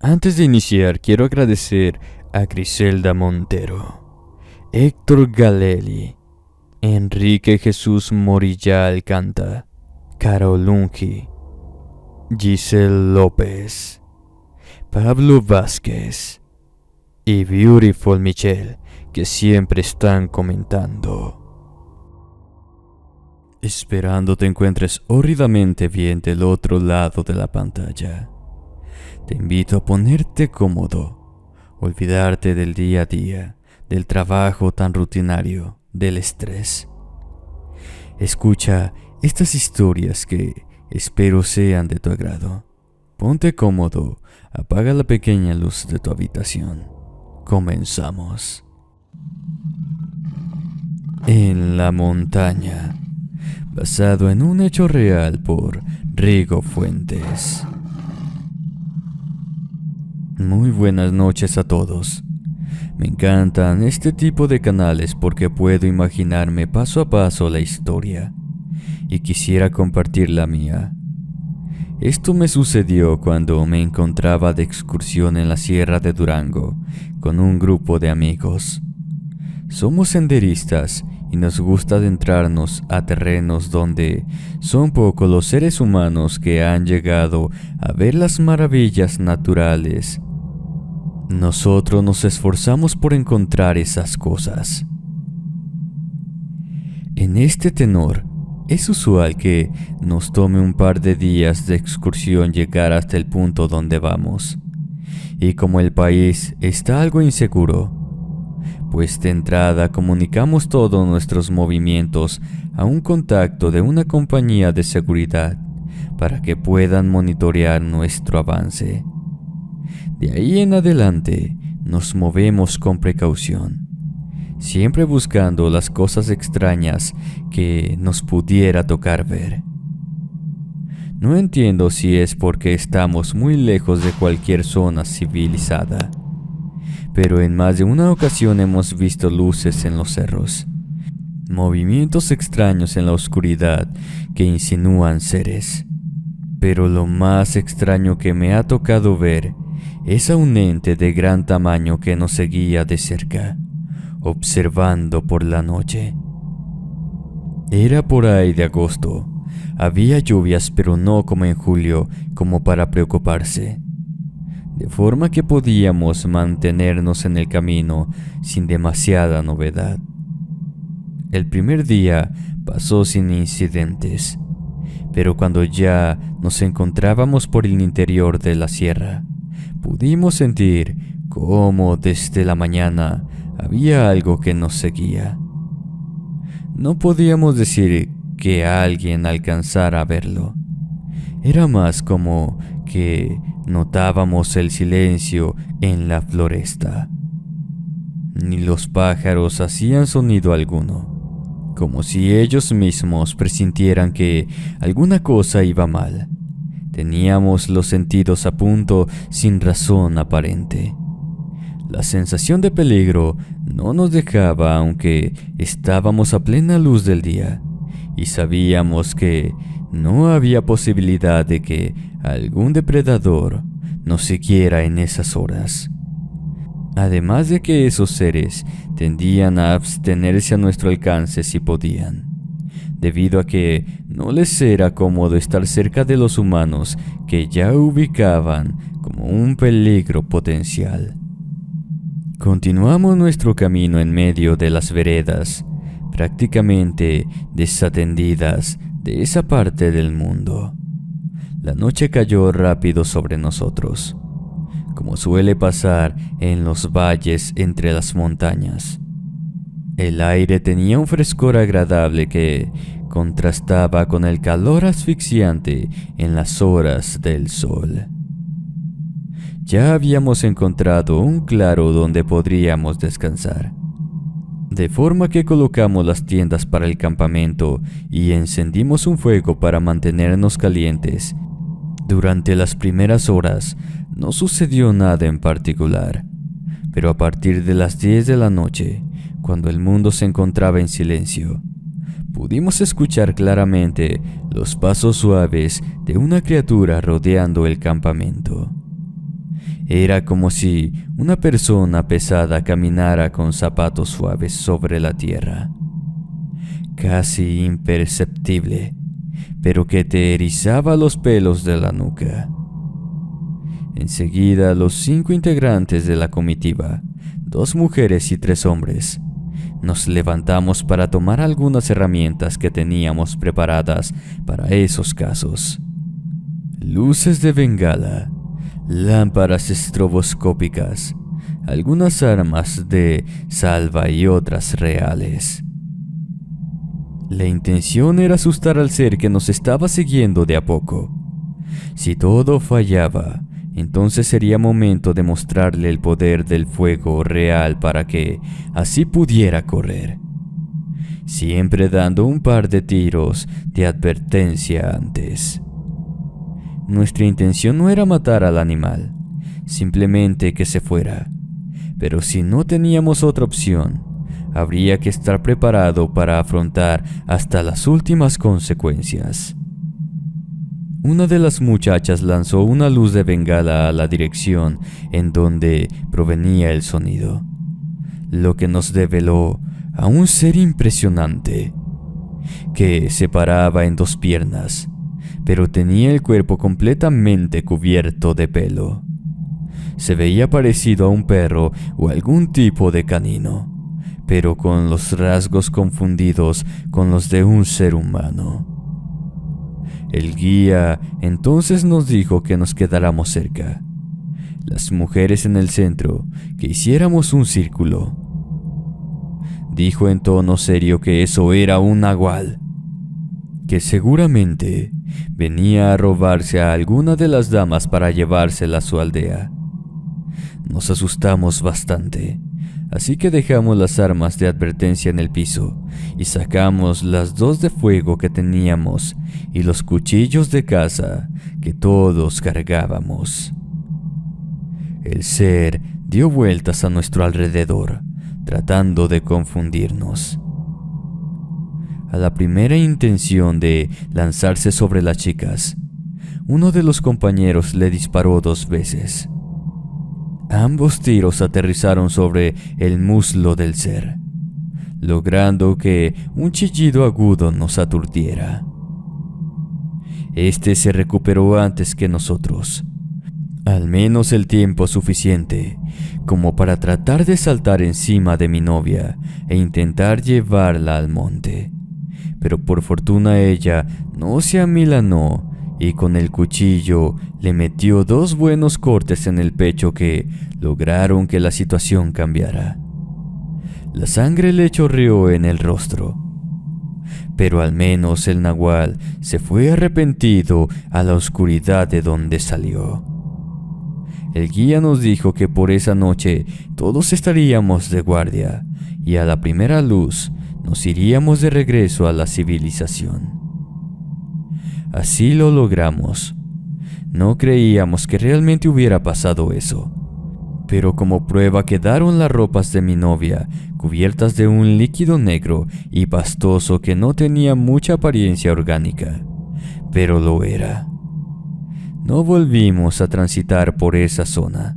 Antes de iniciar, quiero agradecer a Griselda Montero, Héctor Galelli, Enrique Jesús Morilla Alcanta, Carol Lungi, Giselle López, Pablo Vázquez y Beautiful Michelle, que siempre están comentando. Esperando te encuentres horridamente bien del otro lado de la pantalla. Te invito a ponerte cómodo, olvidarte del día a día, del trabajo tan rutinario, del estrés. Escucha estas historias que espero sean de tu agrado. Ponte cómodo, apaga la pequeña luz de tu habitación. Comenzamos. En la montaña, basado en un hecho real por Rigo Fuentes. Muy buenas noches a todos. Me encantan este tipo de canales porque puedo imaginarme paso a paso la historia y quisiera compartir la mía. Esto me sucedió cuando me encontraba de excursión en la Sierra de Durango con un grupo de amigos. Somos senderistas y nos gusta adentrarnos a terrenos donde son pocos los seres humanos que han llegado a ver las maravillas naturales. Nosotros nos esforzamos por encontrar esas cosas. En este tenor, es usual que nos tome un par de días de excursión llegar hasta el punto donde vamos. Y como el país está algo inseguro, pues de entrada comunicamos todos nuestros movimientos a un contacto de una compañía de seguridad para que puedan monitorear nuestro avance. De ahí en adelante nos movemos con precaución, siempre buscando las cosas extrañas que nos pudiera tocar ver. No entiendo si es porque estamos muy lejos de cualquier zona civilizada, pero en más de una ocasión hemos visto luces en los cerros, movimientos extraños en la oscuridad que insinúan seres. Pero lo más extraño que me ha tocado ver es a un ente de gran tamaño que nos seguía de cerca, observando por la noche. Era por ahí de agosto. Había lluvias, pero no como en julio, como para preocuparse. De forma que podíamos mantenernos en el camino sin demasiada novedad. El primer día pasó sin incidentes, pero cuando ya nos encontrábamos por el interior de la sierra, pudimos sentir cómo desde la mañana había algo que nos seguía. No podíamos decir que alguien alcanzara a verlo. Era más como que notábamos el silencio en la floresta. Ni los pájaros hacían sonido alguno, como si ellos mismos presintieran que alguna cosa iba mal. Teníamos los sentidos a punto sin razón aparente. La sensación de peligro no nos dejaba aunque estábamos a plena luz del día y sabíamos que no había posibilidad de que algún depredador nos siguiera en esas horas. Además de que esos seres tendían a abstenerse a nuestro alcance si podían, debido a que no les era cómodo estar cerca de los humanos que ya ubicaban como un peligro potencial. Continuamos nuestro camino en medio de las veredas, prácticamente desatendidas de esa parte del mundo. La noche cayó rápido sobre nosotros, como suele pasar en los valles entre las montañas. El aire tenía un frescor agradable que contrastaba con el calor asfixiante en las horas del sol. Ya habíamos encontrado un claro donde podríamos descansar, de forma que colocamos las tiendas para el campamento y encendimos un fuego para mantenernos calientes. Durante las primeras horas no sucedió nada en particular, pero a partir de las 10 de la noche, cuando el mundo se encontraba en silencio, pudimos escuchar claramente los pasos suaves de una criatura rodeando el campamento. Era como si una persona pesada caminara con zapatos suaves sobre la tierra, casi imperceptible, pero que te erizaba los pelos de la nuca. Enseguida, los 5 integrantes de la comitiva, 2 mujeres y 3 hombres, nos levantamos para tomar algunas herramientas que teníamos preparadas para esos casos. Luces de bengala, lámparas estroboscópicas, algunas armas de salva y otras reales. La intención era asustar al ser que nos estaba siguiendo de a poco. Si todo fallaba, entonces sería momento de mostrarle el poder del fuego real para que así pudiera correr, siempre dando un par de tiros de advertencia antes. Nuestra intención no era matar al animal, simplemente que se fuera, pero si no teníamos otra opción, habría que estar preparado para afrontar hasta las últimas consecuencias. Una de las muchachas lanzó una luz de bengala a la dirección en donde provenía el sonido, lo que nos develó a un ser impresionante, que se paraba en 2 piernas, pero tenía el cuerpo completamente cubierto de pelo. Se veía parecido a un perro o algún tipo de canino, pero con los rasgos confundidos con los de un ser humano. El guía entonces nos dijo que nos quedáramos cerca, las mujeres en el centro, que hiciéramos un círculo. Dijo en tono serio que eso era un nahual, que seguramente venía a robarse a alguna de las damas para llevársela a su aldea. Nos asustamos bastante, así que dejamos las armas de advertencia en el piso y sacamos las 2 de fuego que teníamos y los cuchillos de caza que todos cargábamos. El ser dio vueltas a nuestro alrededor, tratando de confundirnos. A la primera intención de lanzarse sobre las chicas, uno de los compañeros le disparó 2 veces. Ambos tiros aterrizaron sobre el muslo del ser, logrando que un chillido agudo nos aturdiera. Este se recuperó antes que nosotros, al menos el tiempo suficiente como para tratar de saltar encima de mi novia e intentar llevarla al monte, pero por fortuna ella no se amilanó y con el cuchillo le metió 2 buenos cortes en el pecho que lograron que la situación cambiara. La sangre le chorreó en el rostro, pero al menos el nahual se fue arrepentido a la oscuridad de donde salió. El guía nos dijo que por esa noche todos estaríamos de guardia y a la primera luz nos iríamos de regreso a la civilización. Así lo logramos. No creíamos que realmente hubiera pasado eso, pero como prueba quedaron las ropas de mi novia cubiertas de un líquido negro y pastoso que no tenía mucha apariencia orgánica, pero lo era. No volvimos a transitar por esa zona,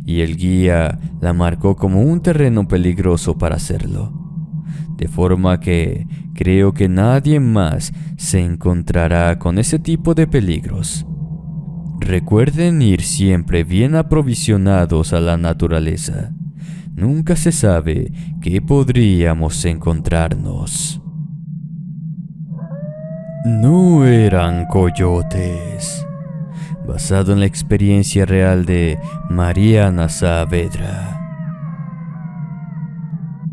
y el guía la marcó como un terreno peligroso para hacerlo, de forma que creo que nadie más se encontrará con ese tipo de peligros. Recuerden ir siempre bien aprovisionados a la naturaleza. Nunca se sabe qué podríamos encontrarnos. No eran coyotes. Basado en la experiencia real de Mariana Saavedra.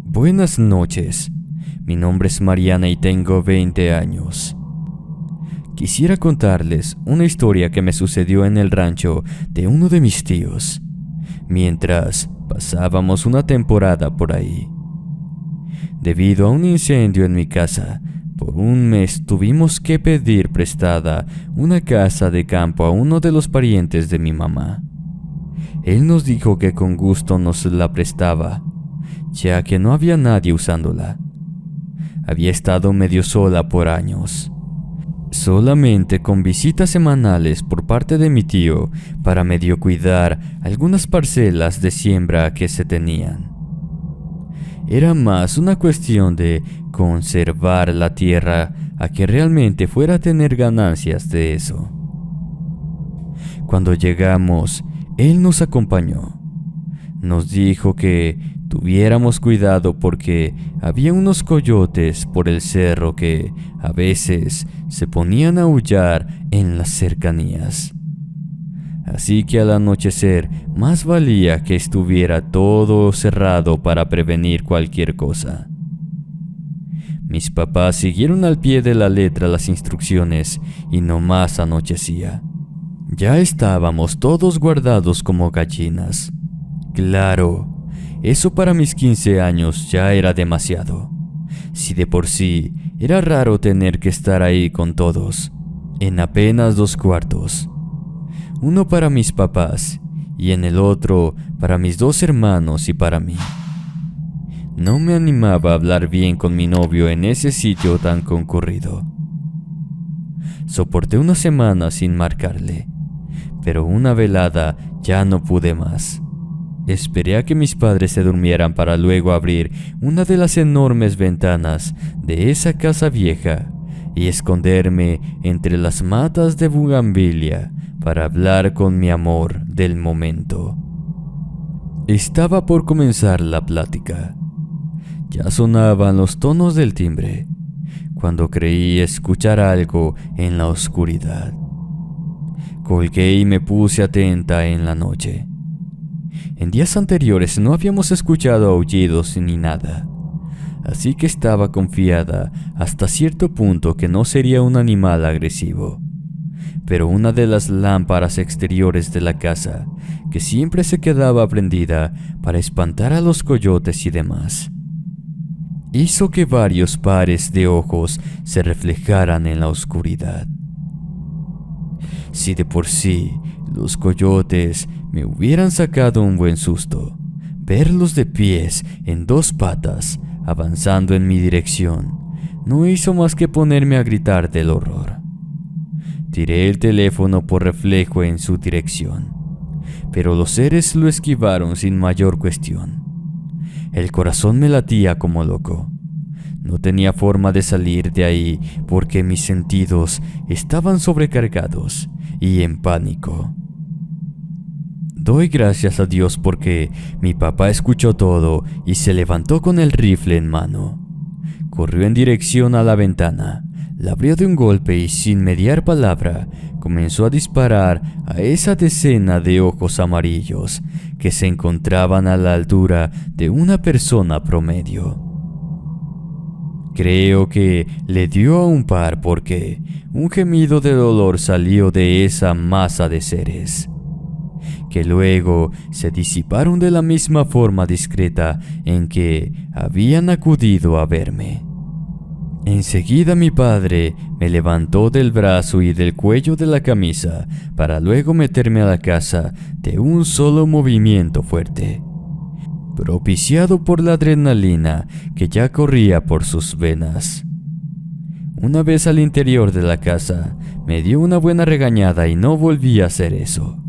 Buenas noches, mi nombre es Mariana y tengo 20 años. Quisiera contarles una historia que me sucedió en el rancho de uno de mis tíos, mientras pasábamos una temporada por ahí. Debido a un incendio en mi casa, por un mes tuvimos que pedir prestada una casa de campo a uno de los parientes de mi mamá. Él nos dijo que con gusto nos la prestaba, ya que no había nadie usándola. Había estado medio sola por años. solamente con visitas semanales por parte de mi tío para medio cuidar algunas parcelas de siembra que se tenían. Era más una cuestión de conservar la tierra a que realmente fuera a tener ganancias de eso. Cuando llegamos, él nos acompañó. Nos dijo que tuviéramos cuidado porque había unos coyotes por el cerro que a veces se ponían a aullar en las cercanías. Así que al anochecer más valía que estuviera todo cerrado para prevenir cualquier cosa. Mis papás siguieron al pie de la letra las instrucciones y no más anochecía. Ya estábamos todos guardados como gallinas. Claro, eso para mis 15 años ya era demasiado. Si de por sí era raro tener que estar ahí con todos, en apenas 2 cuartos. Uno para mis papás y en el otro para mis 2 hermanos y para mí. No me animaba a hablar bien con mi novio en ese sitio tan concurrido. Soporté una semana sin marcarle, pero una velada ya no pude más. Esperé a que mis padres se durmieran para luego abrir una de las enormes ventanas de esa casa vieja y esconderme entre las matas de bugambilia para hablar con mi amor del momento. Estaba por comenzar la plática. Ya sonaban los tonos del timbre, cuando creí escuchar algo en la oscuridad. Colgué y me puse atenta en la noche. En días anteriores no habíamos escuchado aullidos ni nada, así que estaba confiada hasta cierto punto que no sería un animal agresivo. Pero una de las lámparas exteriores de la casa, que siempre se quedaba prendida para espantar a los coyotes y demás, hizo que varios pares de ojos se reflejaran en la oscuridad. Si de por sí los coyotes me hubieran sacado un buen susto, verlos de pies en 2 patas avanzando en mi dirección no hizo más que ponerme a gritar del horror. Tiré el teléfono por reflejo en su dirección, pero los seres lo esquivaron sin mayor cuestión. El corazón me latía como loco. No tenía forma de salir de ahí porque mis sentidos estaban sobrecargados y en pánico. Doy gracias a Dios porque mi papá escuchó todo y se levantó con el rifle en mano. Corrió en dirección a la ventana, la abrió de un golpe y sin mediar palabra comenzó a disparar a esa decena de ojos amarillos que se encontraban a la altura de una persona promedio. Creo que le dio a un par porque un gemido de dolor salió de esa masa de seres, que luego se disiparon de la misma forma discreta en que habían acudido a verme. Enseguida mi padre me levantó del brazo y del cuello de la camisa para luego meterme a la casa de un solo movimiento fuerte, propiciado por la adrenalina que ya corría por sus venas. Una vez al interior de la casa, me dio una buena regañada y no volví a hacer eso.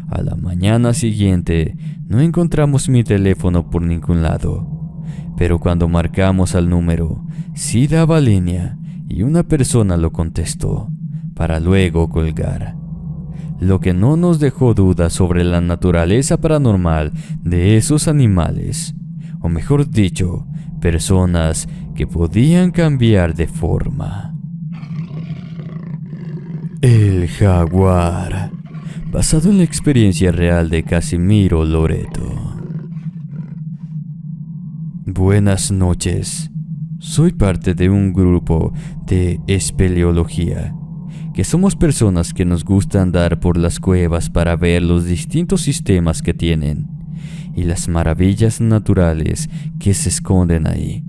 A la mañana siguiente, no encontramos mi teléfono por ningún lado, pero cuando marcamos al número, sí daba línea y una persona lo contestó, para luego colgar. Lo que no nos dejó dudas sobre la naturaleza paranormal de esos animales, o mejor dicho, personas que podían cambiar de forma. El jaguar, basado en la experiencia real de Casimiro Loreto. Buenas noches. Soy parte de un grupo de espeleología, que somos personas que nos gusta andar por las cuevas para ver los distintos sistemas que tienen y las maravillas naturales que se esconden ahí.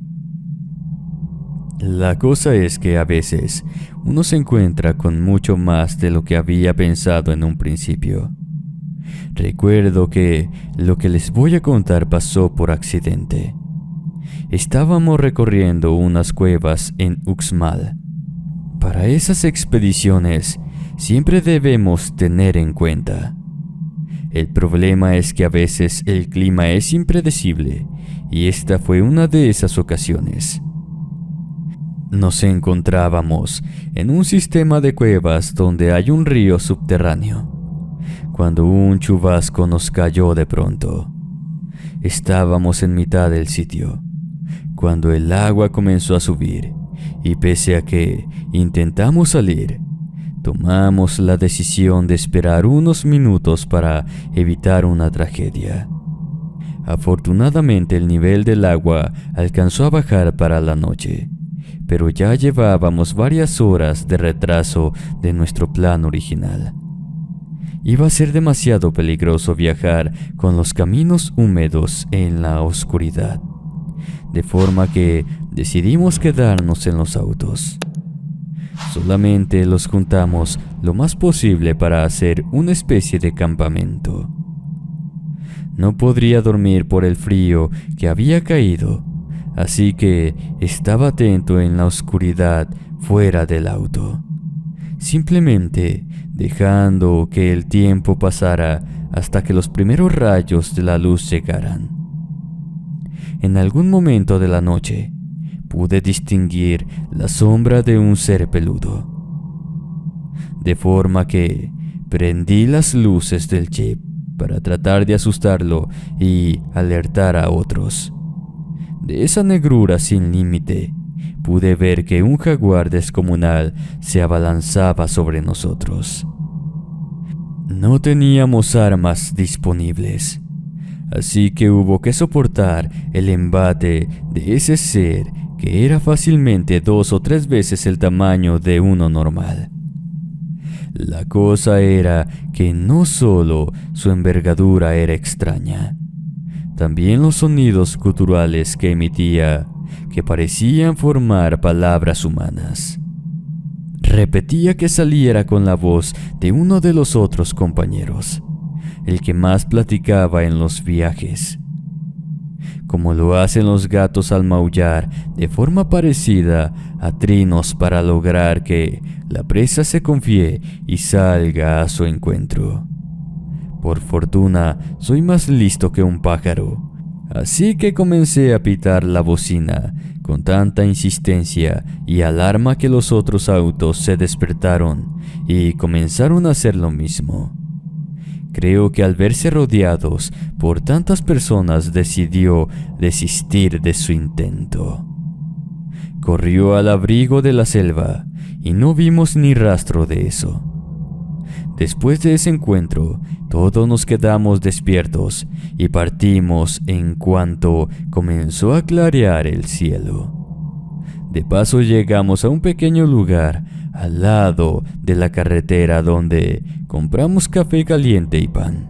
La cosa es que a veces uno se encuentra con mucho más de lo que había pensado en un principio. Recuerdo que lo que les voy a contar pasó por accidente. Estábamos recorriendo unas cuevas en Uxmal. Para esas expediciones siempre debemos tener en cuenta. El problema es que a veces el clima es impredecible y esta fue una de esas ocasiones. Nos encontrábamos en un sistema de cuevas donde hay un río subterráneo, cuando un chubasco nos cayó de pronto. Estábamos en mitad del sitio, cuando el agua comenzó a subir, y pese a que intentamos salir, tomamos la decisión de esperar unos minutos para evitar una tragedia. Afortunadamente el nivel del agua alcanzó a bajar para la noche, pero ya llevábamos varias horas de retraso de nuestro plan original. Iba a ser demasiado peligroso viajar con los caminos húmedos en la oscuridad, de forma que decidimos quedarnos en los autos. Solamente los juntamos lo más posible para hacer una especie de campamento. No podría dormir por el frío que había caído, así que estaba atento en la oscuridad fuera del auto, simplemente dejando que el tiempo pasara hasta que los primeros rayos de la luz llegaran. En algún momento de la noche, pude distinguir la sombra de un ser peludo, de forma que prendí las luces del jeep para tratar de asustarlo y alertar a otros. De esa negrura sin límite, pude ver que un jaguar descomunal se abalanzaba sobre nosotros. No teníamos armas disponibles, así que hubo que soportar el embate de ese ser que era fácilmente 2 o 3 veces el tamaño de uno normal. La cosa era que no solo su envergadura era extraña, también los sonidos guturales que emitía, que parecían formar palabras humanas. Repetía que saliera con la voz de uno de los otros compañeros, el que más platicaba en los viajes, como lo hacen los gatos al maullar de forma parecida a trinos para lograr que la presa se confíe y salga a su encuentro. Por fortuna, soy más listo que un pájaro, así que comencé a pitar la bocina con tanta insistencia y alarma que los otros autos se despertaron y comenzaron a hacer lo mismo. Creo que al verse rodeados por tantas personas decidió desistir de su intento. Corrió al abrigo de la selva y no vimos ni rastro de eso. Después de ese encuentro, todos nos quedamos despiertos y partimos en cuanto comenzó a clarear el cielo. De paso llegamos a un pequeño lugar al lado de la carretera donde compramos café caliente y pan.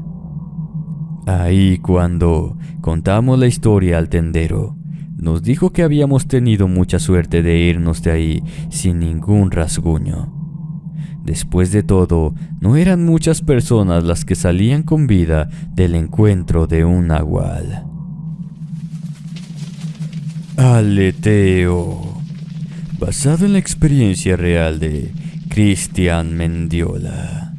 Ahí, cuando contamos la historia al tendero, nos dijo que habíamos tenido mucha suerte de irnos de ahí sin ningún rasguño. Después de todo, no eran muchas personas las que salían con vida del encuentro de un nahual. Aleteo, basado en la experiencia real de Cristian Mendiola.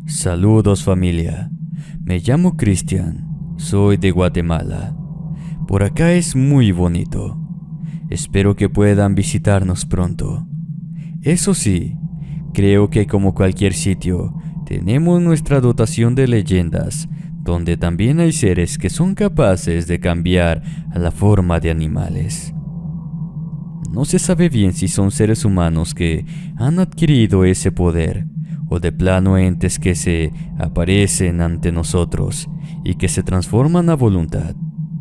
Saludos, familia. Me llamo Cristian. Soy de Guatemala. Por acá es muy bonito. Espero que puedan visitarnos pronto. Eso sí, creo que como cualquier sitio, tenemos nuestra dotación de leyendas, donde también hay seres que son capaces de cambiar a la forma de animales. No se sabe bien si son seres humanos que han adquirido ese poder, o de plano entes que se aparecen ante nosotros y que se transforman a voluntad,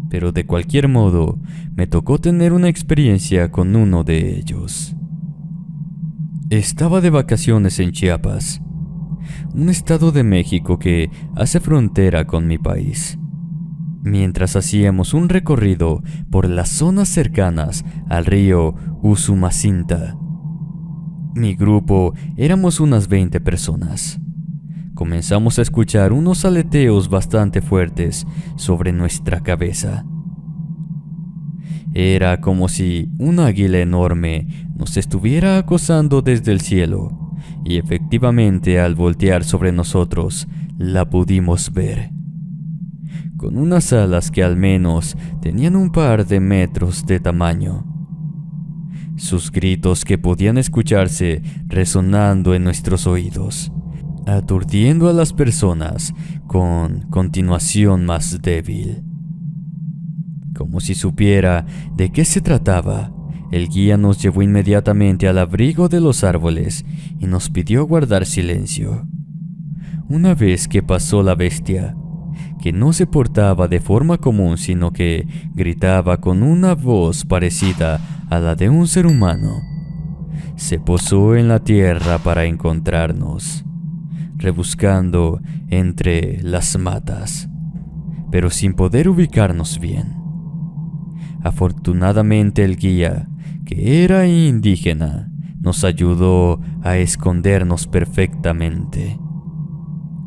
pero de cualquier modo, me tocó tener una experiencia con uno de ellos. Estaba de vacaciones en Chiapas, un estado de México que hace frontera con mi país. Mientras hacíamos un recorrido por las zonas cercanas al río Usumacinta, mi grupo éramos unas 20 personas. Comenzamos a escuchar unos aleteos bastante fuertes sobre nuestra cabeza. Era como si un águila enorme nos estuviera acosando desde el cielo, y efectivamente al voltear sobre nosotros, la pudimos ver. Con unas alas que al menos tenían un par de metros de tamaño. Sus gritos que podían escucharse resonando en nuestros oídos, aturdiendo a las personas con continuación más débil. Como si supiera de qué se trataba, el guía nos llevó inmediatamente al abrigo de los árboles y nos pidió guardar silencio. Una vez que pasó la bestia, que no se portaba de forma común sino que gritaba con una voz parecida a la de un ser humano, se posó en la tierra para encontrarnos, rebuscando entre las matas, pero sin poder ubicarnos bien. Afortunadamente el guía, que era indígena, nos ayudó a escondernos perfectamente.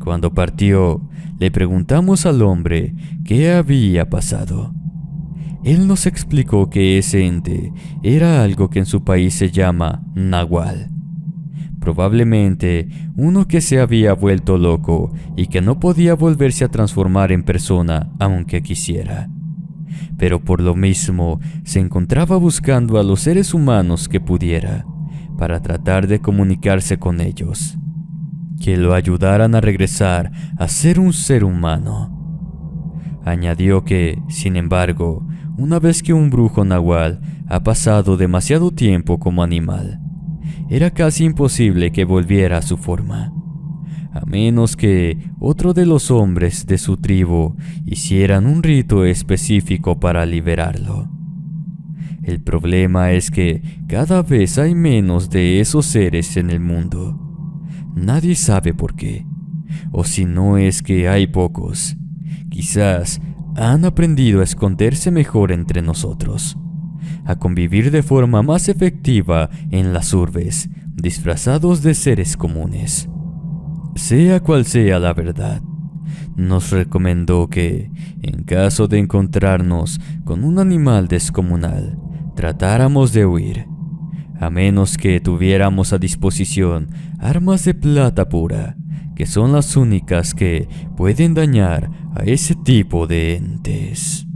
Cuando partió, le preguntamos al hombre qué había pasado. Él nos explicó que ese ente era algo que en su país se llama nahual. Probablemente uno que se había vuelto loco y que no podía volverse a transformar en persona aunque quisiera. Pero por lo mismo se encontraba buscando a los seres humanos que pudiera, para tratar de comunicarse con ellos, que lo ayudaran a regresar a ser un ser humano. Añadió que, sin embargo, una vez que un brujo nahual ha pasado demasiado tiempo como animal, era casi imposible que volviera a su forma, a menos que otro de los hombres de su tribu hicieran un rito específico para liberarlo. El problema es que cada vez hay menos de esos seres en el mundo. Nadie sabe por qué, o si no es que hay pocos, quizás han aprendido a esconderse mejor entre nosotros, a convivir de forma más efectiva en las urbes, disfrazados de seres comunes. Sea cual sea la verdad, nos recomendó que, en caso de encontrarnos con un animal descomunal, tratáramos de huir, a menos que tuviéramos a disposición armas de plata pura, que son las únicas que pueden dañar a ese tipo de entes.